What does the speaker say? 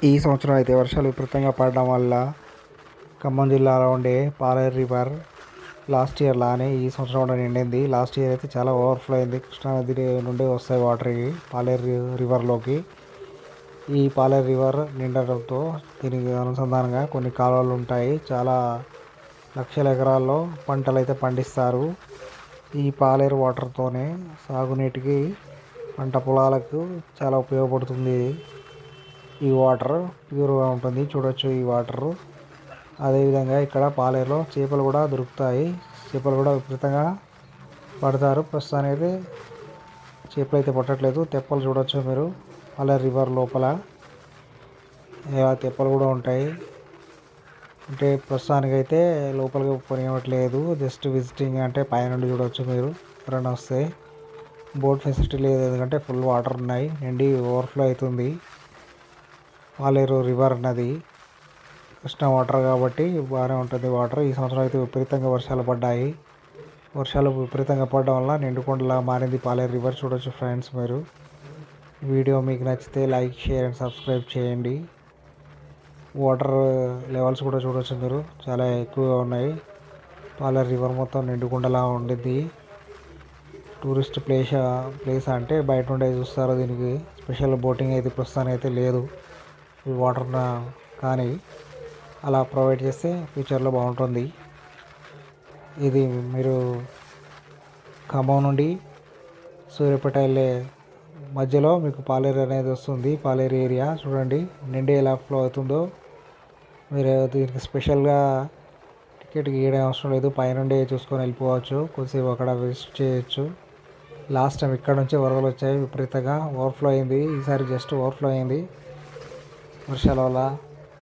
ఈ సంవత్సరం అయితే వర్షాలు విపరీతంగా పడడం వల్ల ఖమ్మం జిల్లాలో ఉండే పాలేరు రివర్ లాస్ట్ ఇయర్ లానే ఈ సంవత్సరం కూడా నిండింది. లాస్ట్ ఇయర్ అయితే చాలా ఓవర్ఫ్లో అయింది. కృష్ణానది నుండి వస్తాయి వాటర్ పాలేరు రివర్లోకి. ఈ పాలేరు రివర్ నిండడంతో దీనికి అనుసంధానంగా కొన్ని కాలువలు ఉంటాయి. చాలా లక్షల ఎకరాల్లో పంటలు అయితే పండిస్తారు. ఈ పాలేరు వాటర్తోనే సాగునీటికి పంట పొలాలకు చాలా ఉపయోగపడుతుంది. ఈ వాటర్ ప్యూర్గా ఉంటుంది, చూడొచ్చు ఈ వాటర్. అదేవిధంగా ఇక్కడ పాలేరులో చేపలు కూడా దొరుకుతాయి. చేపలు కూడా విపరీతంగా పడతారు. ప్రస్తుతానికి అయితే చేపలు అయితే పట్టట్లేదు. తెప్పలు చూడొచ్చు మీరు పాలేరు రివర్ లోపల తెప్పలు కూడా ఉంటాయి. అంటే ప్రస్తుతానికైతే లోపలికి పోనివ్వట్లేదు, జస్ట్ విజిటింగ్ అంటే పైనుండి చూడవచ్చు మీరు ఎవరైనా వస్తే. బోట్ ఫెసిలిటీ లేదు, ఎందుకంటే ఫుల్ వాటర్ ఉన్నాయి, నిండి ఓవర్ఫ్లో అవుతుంది. పాలేరు రివర్ నది కృష్ణా వాటర్ కాబట్టి బాగానే ఉంటుంది వాటర్. ఈ సంవత్సరం అయితే విపరీతంగా వర్షాలు పడ్డాయి. వర్షాలు విపరీతంగా పడడం వల్ల నిండుకొండలా మారింది పాలేరు రివర్. చూడొచ్చు ఫ్రెండ్స్ మీరు. వీడియో మీకు నచ్చితే లైక్, షేర్ అండ్ సబ్స్క్రైబ్ చేయండి. వాటర్ లెవెల్స్ కూడా చూడవచ్చు మీరు, చాలా ఎక్కువగా ఉన్నాయి. పాలేరు రివర్ మొత్తం నిండుకుండలా ఉండింది. టూరిస్ట్ ప్లేస్ అంటే బయట నుండే చూస్తారు. దీనికి స్పెషల్ బోటింగ్ అయితే ప్రస్తుతానికి అయితే లేదు. ఈ వాటర్ కానీ అలా ప్రొవైడ్ చేస్తే ఫ్యూచర్లో బాగుంటుంది. ఇది మీరు ఖమ్మం నుండి సూర్యాపేట వెళ్ళే మధ్యలో మీకు పాలేరు అనేది వస్తుంది. పాలేరు ఏరియా చూడండి నిండి ఎలా ఫ్లో అవుతుందో. మీరు దీనికి స్పెషల్గా టికెట్ గీయడం అవసరం లేదు, పైనుండే చూసుకొని వెళ్ళిపోవచ్చు. కొద్దిసేపు అక్కడ విజిట్ చేయొచ్చు. లాస్ట్ టైం ఇక్కడ నుంచే వరదలు వచ్చాయి, విపరీతంగా ఓవర్ఫ్లో అయింది. ఈసారి జస్ట్ ఓవర్ఫ్లో అయింది వర్షాల వల్ల.